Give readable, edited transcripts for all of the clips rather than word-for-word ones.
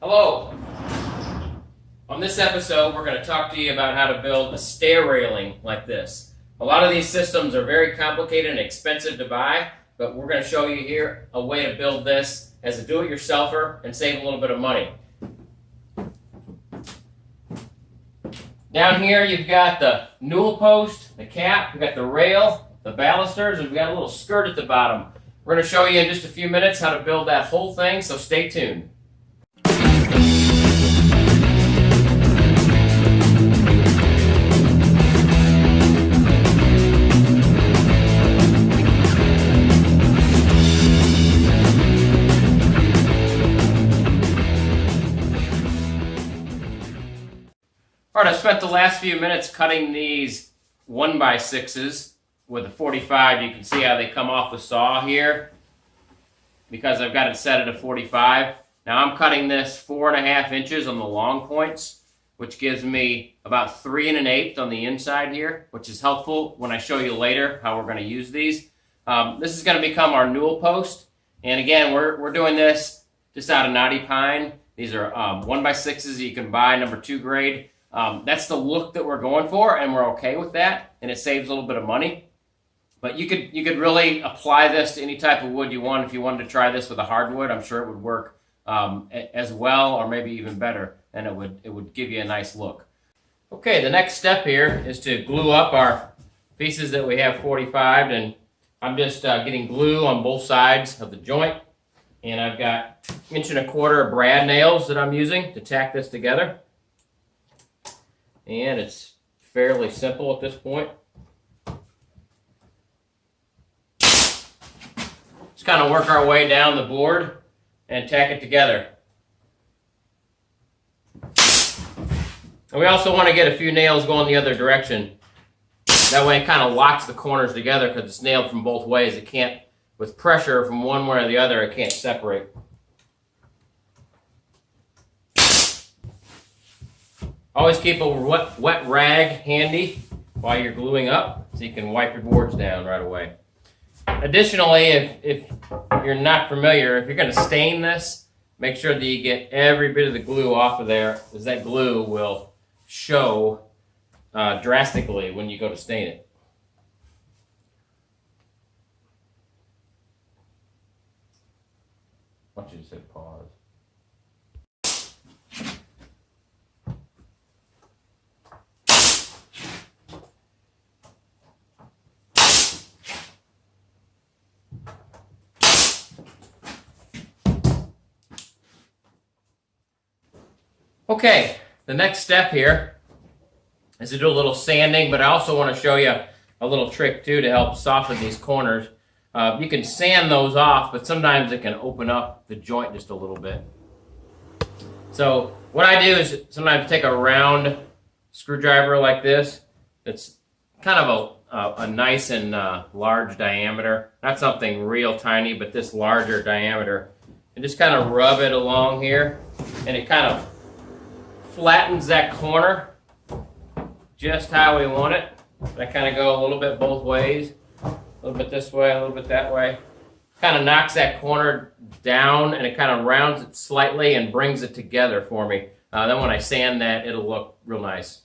Hello. On this episode, we're going to talk to you about how to build a stair railing like this. A lot of these systems are very complicated and expensive to buy, but we're going to show you here a way to build this as a do-it-yourselfer and save a little bit of money. Down here, you've got the newel post, the cap, we've got the rail, the balusters, and we've got a little skirt at the bottom. We're going to show you in just a few minutes how to build that whole thing, so stay tuned. Alright, I spent the last few minutes cutting these 1x6s with a 45. You can see how they come off the saw here because I've got it set at a 45. Now I'm cutting this 4.5 inches on the long points, which gives me about 3 1/8 on the inside here, which is helpful when I show you later how we're going to use these. This is going to become our newel post, and again, we're doing this just out of knotty pine. These are 1x6s you can buy, number 2 grade. That's the look that we're going for, and we're okay with that, and it saves a little bit of money. But you could really apply this to any type of wood you want. If you wanted to try this with a hardwood, I'm sure it would work as well, or maybe even better, and it would give you a nice look. Okay, the next step here is to glue up our pieces that we have 45'd, and I'm just getting glue on both sides of the joint, and I've got 1.25" brad nails that I'm using to tack this together. And it's fairly simple at this point. Just kind of work our way down the board and tack it together. And we also want to get a few nails going the other direction. That way it kind of locks the corners together because it's nailed from both ways. It can't, with pressure from one way or the other, it can't separate. Always keep a wet rag handy while you're gluing up so you can wipe your boards down right away. Additionally, if you're not familiar, if you're going to stain this, make sure that you get every bit of the glue off of there, because that glue will show drastically when you go to stain it. I want you to say pause. Okay, the next step here is to do a little sanding, but I also want to show you a little trick too to help soften these corners. You can sand those off, but sometimes it can open up the joint just a little bit. So what I do is sometimes take a round screwdriver like this. It's kind of a nice and large diameter, not something real tiny, but this larger diameter. And just kind of rub it along here, and it kind of flattens that corner just how we want it. I kind of go a little bit both ways, a little bit this way, a little bit that way. Kind of knocks that corner down, and it kind of rounds it slightly and brings it together for me. Then when I sand that, it'll look real nice.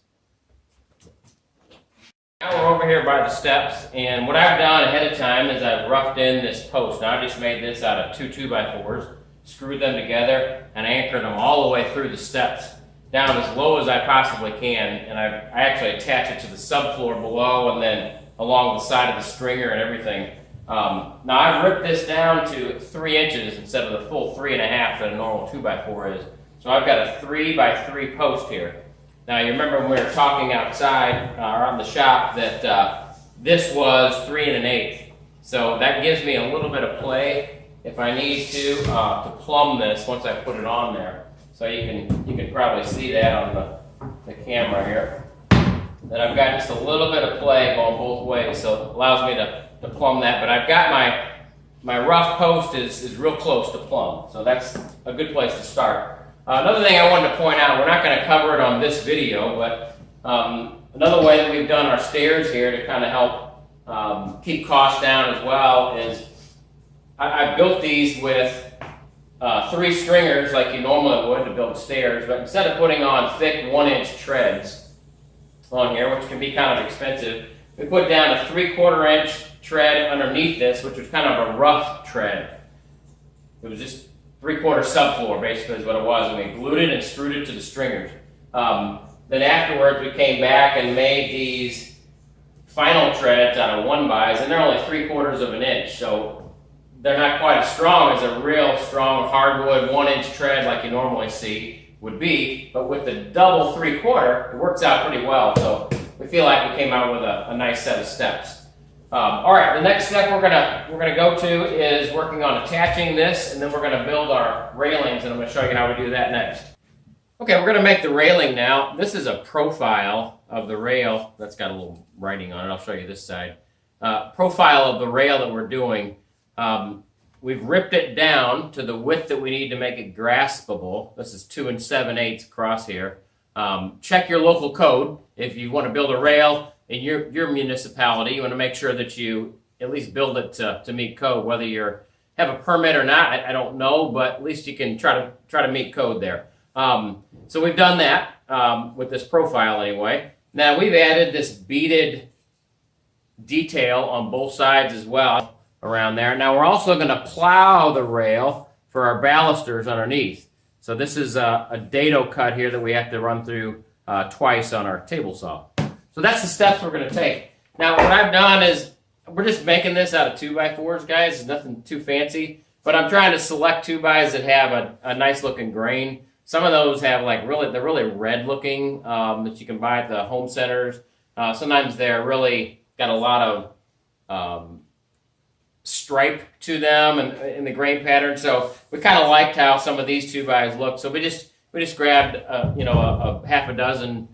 Now we're over here by the steps, and what I've done ahead of time is I've roughed in this post. Now I just made this out of 2 2x4s, screwed them together, and anchored them all the way through the steps, down as low as I possibly can, and I actually attach it to the subfloor below and then along the side of the stringer and everything. Now I've ripped this down to 3 inches instead of the full 3.5 that a normal 2x4 is. So I've got a 3x3 post here. Now you remember when we were talking outside around the shop that this was 3 1/8. So that gives me a little bit of play if I need to plumb this once I put it on there. So you can probably see that on the camera here, that I've got just a little bit of play going both ways, so it allows me to plumb that. But I've got my rough post is real close to plumb, so that's a good place to start. Another thing I wanted to point out, we're not going to cover it on this video, but another way that we've done our stairs here to kind of help keep costs down as well is I built these with 3 stringers like you normally would to build stairs, but instead of putting on thick 1-inch treads on here, which can be kind of expensive, we put down a 3/4 inch tread underneath this, which was kind of a rough tread. It was just 3/4 subfloor, basically, is what it was, and we glued it and screwed it to the stringers. Then afterwards, we came back and made these final treads out of 1-bys, and they're only 3/4 of an inch, so they're not quite as strong as a real strong hardwood 1-inch tread like you normally see would be, but with the double 3/4, it works out pretty well, so we feel like we came out with a nice set of steps. All right, the next step we're gonna go to is working on attaching this, and then we're gonna build our railings, and I'm gonna show you how we do that next. Okay, we're gonna make the railing now. This is a profile of the rail. That's got a little writing on it. I'll show you this side. Profile of the rail that we're doing. We've ripped it down to the width that we need to make it graspable. This is 2 7/8 across here. Check your local code. If you want to build a rail in your municipality, you want to make sure that you at least build it to meet code. Whether you have a permit or not, I don't know, but at least you can try to meet code there. So we've done that with this profile anyway. Now we've added this beaded detail on both sides as well around there. Now we're also going to plow the rail for our balusters underneath. So this is a dado cut here that we have to run through twice on our table saw. So that's the steps we're going to take. Now what I've done is, we're just making this out of 2x4s, guys. It's nothing too fancy, but I'm trying to select 2x that have a nice looking grain. Some of those have they're really red looking that you can buy at the home centers. Sometimes they're really got a lot of stripe to them and in the grain pattern. So we kind of liked how some of these 2x look. So we just grabbed a half a dozen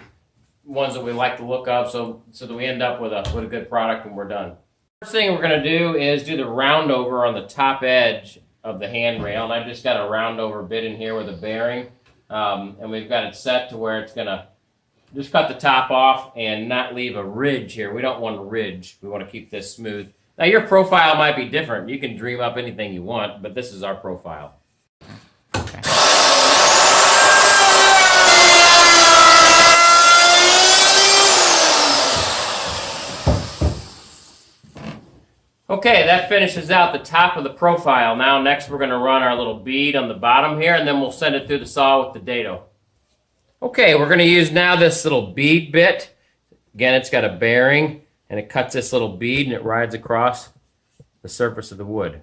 ones that we like the look of, so that we end up with a good product when we're done. First thing we're going to do is do the round over on the top edge of the handrail, and I've just got a round over bit in here with a bearing, and we've got it set to where it's going to just cut the top off and not leave a ridge here. We don't want a ridge. We want to keep this smooth. Now your profile might be different. You can dream up anything you want, but this is our profile. Okay. Okay, that finishes out the top of the profile. Now next we're going to run our little bead on the bottom here, and then we'll send it through the saw with the dado. Okay, we're going to use now this little bead bit. Again, it's got a bearing, and it cuts this little bead, and it rides across the surface of the wood.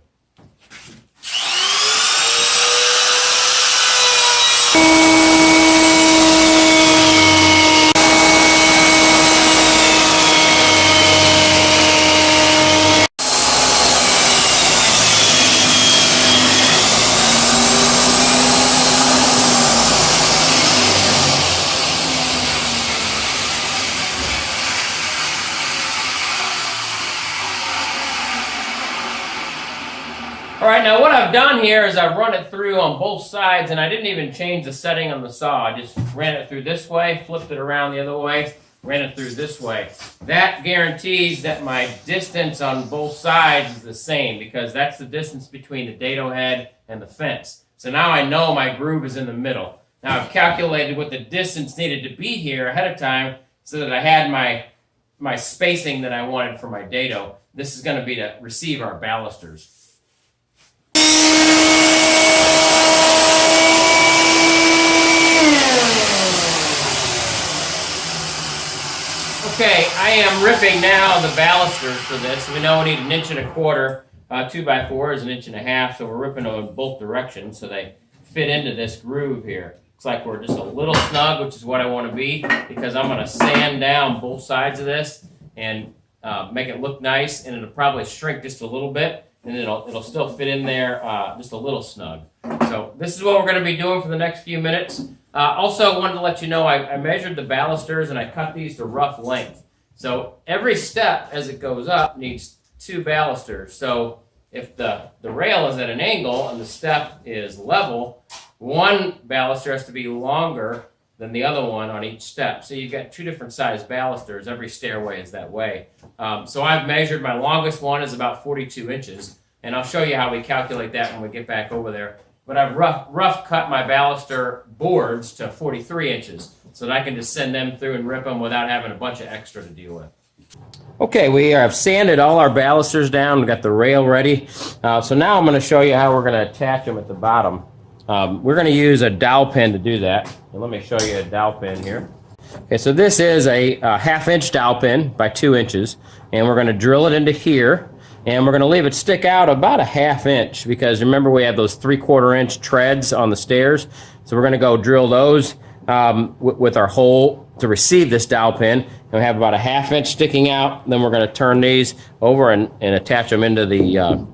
All right, now what I've done here is I've run it through on both sides, and I didn't even change the setting on the saw. I just ran it through this way, flipped it around the other way, ran it through this way. That guarantees that my distance on both sides is the same, because that's the distance between the dado head and the fence. So now I know my groove is in the middle. Now I've calculated what the distance needed to be here ahead of time so that I had my spacing that I wanted for my dado. This is going to be to receive our balusters. Okay, I am ripping now the balusters for this. We know we need 1.25 inches, 2x4 is 1.5 inches, so we're ripping them in both directions so they fit into this groove here. Looks like we're just a little snug, which is what I want to be, because I'm going to sand down both sides of this and make it look nice, and it'll probably shrink just a little bit, and it'll still fit in there just a little snug. So this is what we're going to be doing for the next few minutes. Also, wanted to let you know I measured the balusters and I cut these to rough length. So every step as it goes up needs 2 balusters. So if the rail is at an angle and the step is level, one baluster has to be longer than the other one on each step. So you've got 2 different size balusters. Every stairway is that way. So I've measured, my longest one is about 42 inches. And I'll show you how we calculate that when we get back over there. but I've rough cut my baluster boards to 43 inches so that I can just send them through and rip them without having a bunch of extra to deal with. Okay, we have sanded all our balusters down. We've got the rail ready. So now I'm going to show you how we're going to attach them at the bottom. We're going to use a dowel pin to do that. And let me show you a dowel pin here. Okay, so this is a 1/2 inch dowel pin by 2 inches, and we're going to drill it into here, and we're going to leave it stick out about a 1/2 inch because remember we have those 3/4 inch treads on the stairs, so we're going to go drill those with our hole to receive this dowel pin, and we have about a 1/2 inch sticking out. Then we're going to turn these over and attach them into the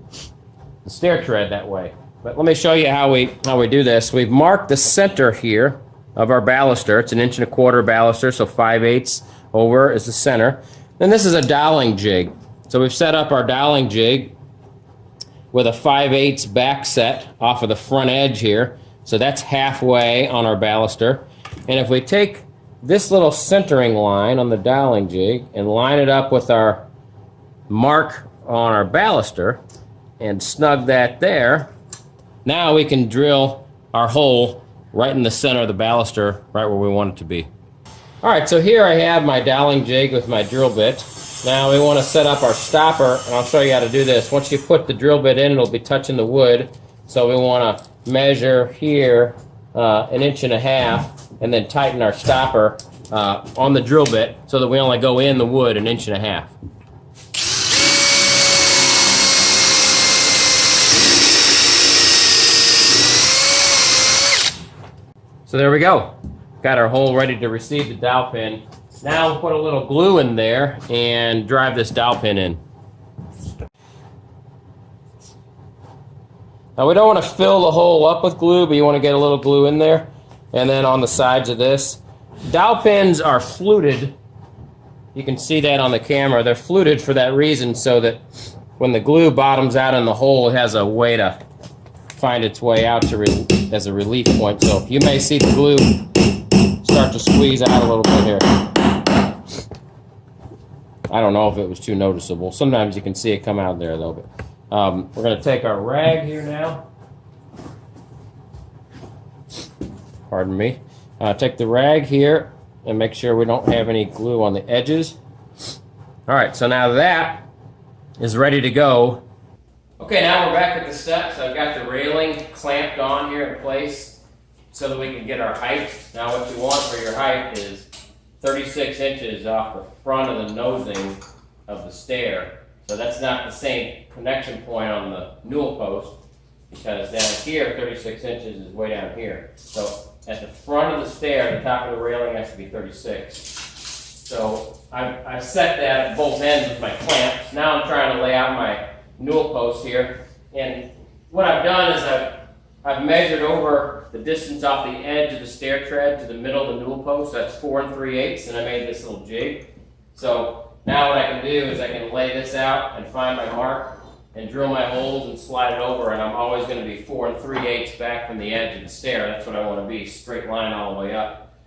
stair tread that way. But let me show you how we do this. We've marked the center here of our baluster. It's an 1¼ inch baluster, so 5/8 over is the center. Then this is a doweling jig. So we've set up our doweling jig with a 5/8 back set off of the front edge here. So that's halfway on our baluster. And if we take this little centering line on the doweling jig and line it up with our mark on our baluster and snug that there, now we can drill our hole right in the center of the baluster, right where we want it to be. All right, so here I have my doweling jig with my drill bit. Now we want to set up our stopper, and I'll show you how to do this. Once you put the drill bit in, it'll be touching the wood. So we want to measure here 1.5 inches, and then tighten our stopper on the drill bit so that we only go in the wood 1.5 inches. So there we go. Got our hole ready to receive the dowel pin. Now we'll put a little glue in there and drive this dowel pin in. Now we don't want to fill the hole up with glue, but you want to get a little glue in there. And then on the sides of this, dowel pins are fluted. You can see that on the camera. They're fluted for that reason, so that when the glue bottoms out in the hole, it has a way to find its way out as a relief point. So you may see the glue start to squeeze out a little bit here. I don't know if it was too noticeable. Sometimes you can see it come out there though. But we're going to take our rag here now. Pardon me. Take the rag here and make sure we don't have any glue on the edges. All right, so now that is ready to go. Okay, now we're back at the steps. I've got the railing clamped on here in place so that we can get our height. Now what you want for your height is 36 inches off the front of the nosing of the stair. So that's not the same connection point on the newel post, because down here 36 inches is way down here. So at the front of the stair, the top of the railing has to be 36. So I've set that at both ends with my clamps. Now I'm trying to lay out my newel post here, and what I've done is I've measured over the distance off the edge of the stair tread to the middle of the newel post. That's 4 3/8, and I made this little jig. So now what I can do is I can lay this out and find my mark and drill my holes and slide it over, and I'm always going to be 4 3/8 back from the edge of the stair. That's what I want to be, straight line all the way up.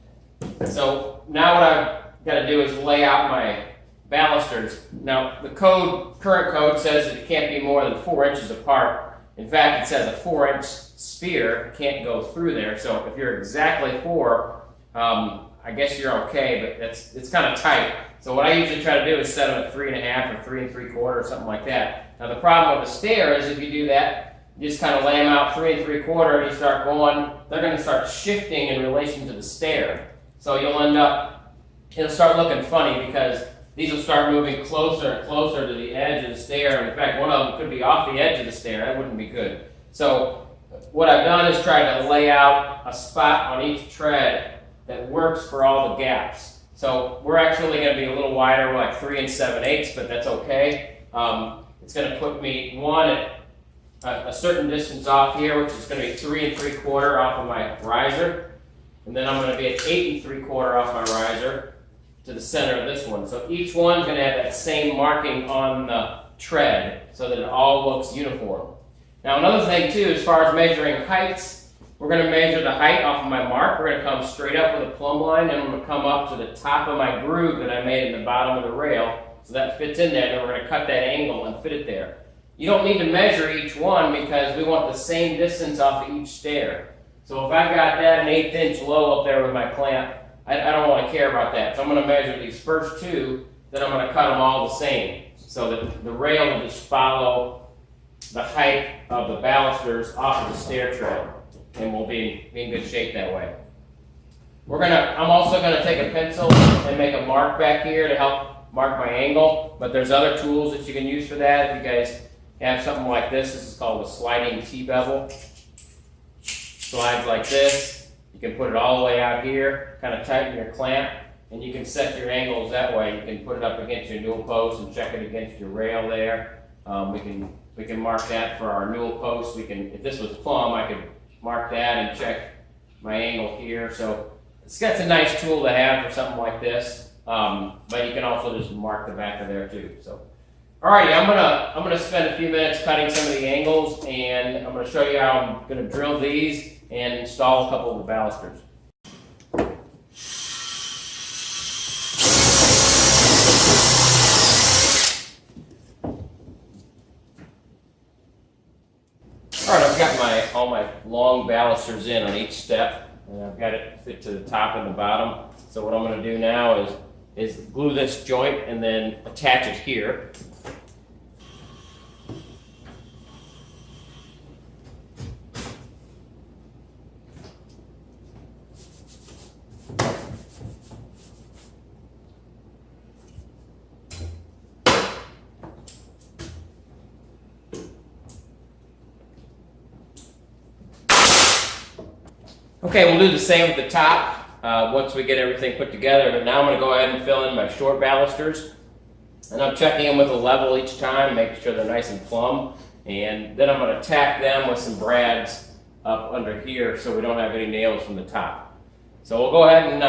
So now what I've got to do is lay out my balusters. Now, the current code says that it can't be more than 4 inches apart. In fact, it says a 4-inch sphere can't go through there. So if you're exactly 4, I guess you're okay, but it's kind of tight. So what I usually try to do is set them at 3.5 or 3 3/4 or something like that. Now, the problem with the stair is if you do that, you just kind of lay them out 3 3/4 and you start going, they're going to start shifting in relation to the stair. So you'll end up, it'll start looking funny because these will start moving closer and closer to the edge of the stair. In fact, one of them could be off the edge of the stair. That wouldn't be good. So what I've done is try to lay out a spot on each tread that works for all the gaps. So we're actually going to be a little wider. We're like 3 7/8, but that's okay. It's going to put me at a certain distance off here, which is going to be 3 3/4 off of my riser. And then I'm going to be at 8 3/4 off my riser to the center of this one. So each one's going to have that same marking on the tread so that it all looks uniform. Now another thing too, as far as measuring heights, we're going to measure the height off of my mark. We're going to come straight up with a plumb line, and I'm going to come up to the top of my groove that I made in the bottom of the rail. So that fits in there, and then we're going to cut that angle and fit it there. you don't need to measure each one because we want the same distance off of each stair. So if I've got that an 1/8 inch low up there with my clamp, I don't want to care about that. So I'm going to measure these first two, then I'm going to cut them all the same so that the rail will just follow the height of the balusters off of the stair tread, and we'll be in good shape that way. I'm also going to take a pencil and make a mark back here to help mark my angle, but there's other tools that you can use for that. If you guys have something like this is called a sliding T-bevel. Slides like this. You can put it all the way out here, kind of tighten your clamp, and you can set your angles that way. You can put it up against your newel post and check it against your rail there. We can mark that for our newel post. If this was plumb, I could mark that and check my angle here. So that's a nice tool to have for something like this. But you can also just mark the back of there too. So, alrighty, I'm gonna spend a few minutes cutting some of the angles, and I'm gonna show you how I'm gonna drill these and install a couple of the balusters. Alright, I've got all my long balusters in on each step, and I've got it fit to the top and the bottom. So what I'm going to do now is glue this joint and then attach it here. Okay, we'll do the same with the top once we get everything put together, but now I'm going to go ahead and fill in my short balusters. And I'm checking them with a level each time, making sure they're nice and plumb. And then I'm going to tack them with some brads up under here so we don't have any nails from the top. So we'll go ahead and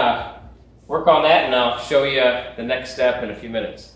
work on that, and I'll show you the next step in a few minutes.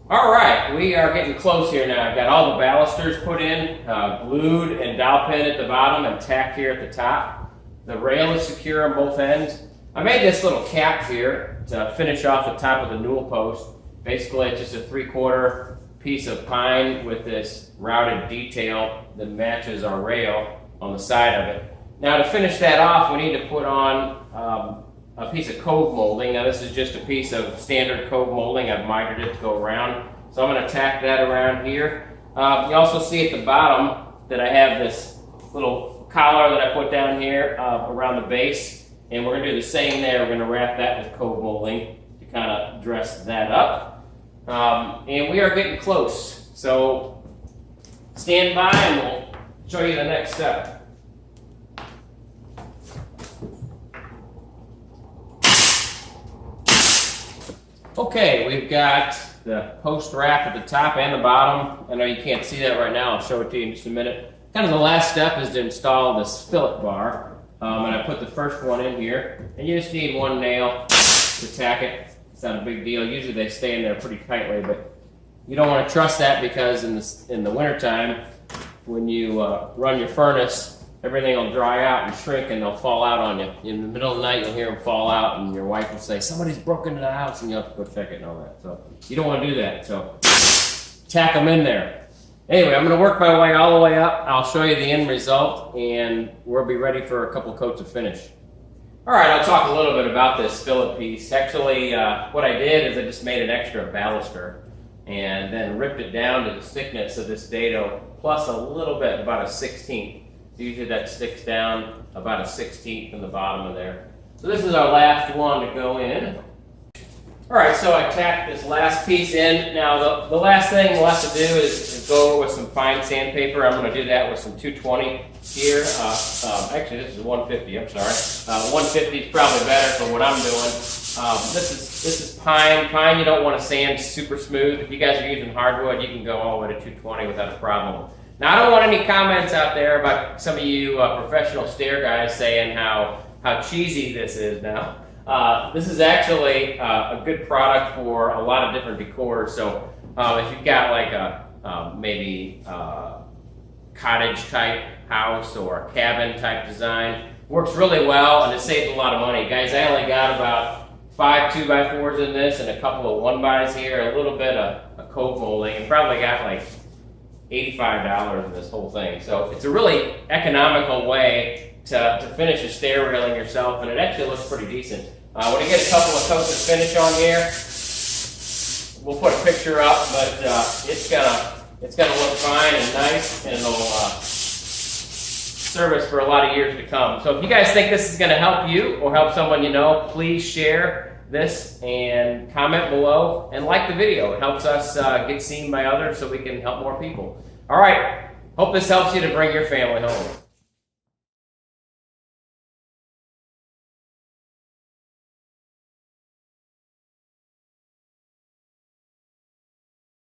All right, we are getting close here now. I've got all the balusters put in, glued and dowel pin at the bottom and tacked here at the top. The rail is secure on both ends. I made this little cap here to finish off the top of the newel post. Basically, it's just a 3/4 piece of pine with this routed detail that matches our rail on the side of it. Now to finish that off, we need to put on a piece of cove molding. Now this is just a piece of standard cove molding. I've mitered it to go around. So I'm going to tack that around here. You also see at the bottom that I have this little collar that I put down here around the base. And we're going to do the same there. We're going to wrap that with cove molding to kind of dress that up. And we are getting close. So stand by and we'll show you the next step. Okay, we've got the post wrap at the top and the bottom. I know you can't see that right now. I'll show it to you in just a minute. Kind of the last step is to install this fillet bar. And I put the first one in here. And you just need one nail to tack it. It's not a big deal. Usually they stay in there pretty tightly, but you don't want to trust that because in the wintertime, when you run your furnace, everything will dry out and shrink and they'll fall out on you. In the middle of the night, you'll hear them fall out and your wife will say, somebody's broke into the house, and you'll have to go check it and all that. So you don't want to do that. So tack them in there. Anyway, I'm going to work my way all the way up. I'll show you the end result and we'll be ready for a couple coats of finish. All right, I'll talk a little bit about this fillet piece. Actually, what I did is I just made an extra baluster and then ripped it down to the thickness of this dado plus a little bit, about a 1/16. Usually that sticks down about a 1/16 from the bottom of there. So this is our last one to go in. All right, so I tacked this last piece in. Now the last thing we'll have to do is go over with some fine sandpaper. I'm going to do that with some 220 here. Actually, this is 150. I'm sorry. 150 is probably better for what I'm doing. This is pine. Pine you don't want to sand super smooth. If you guys are using hardwood, you can go all the way to 220 without a problem. Now, I don't want any comments out there about some of you professional stair guys saying how cheesy this is now. This is actually a good product for a lot of different decor. So if you've got like a maybe cottage type house or a cabin type design, works really well and it saves a lot of money. Guys, I only got about 5 2x4s in this and a couple of 1x here, a little bit of a cove molding, and probably got like $85 in this whole thing. So it's a really economical way to finish a stair railing yourself, and it actually looks pretty decent. When I get a couple of coats of finish on here, we'll put a picture up, but it's gonna look fine and nice, and it'll serve us for a lot of years to come. So if you guys think this is gonna help you or help someone you know, please share this and comment below and like the video. It helps us get seen by others so we can help more people. All right, hope this helps you to bring your family home.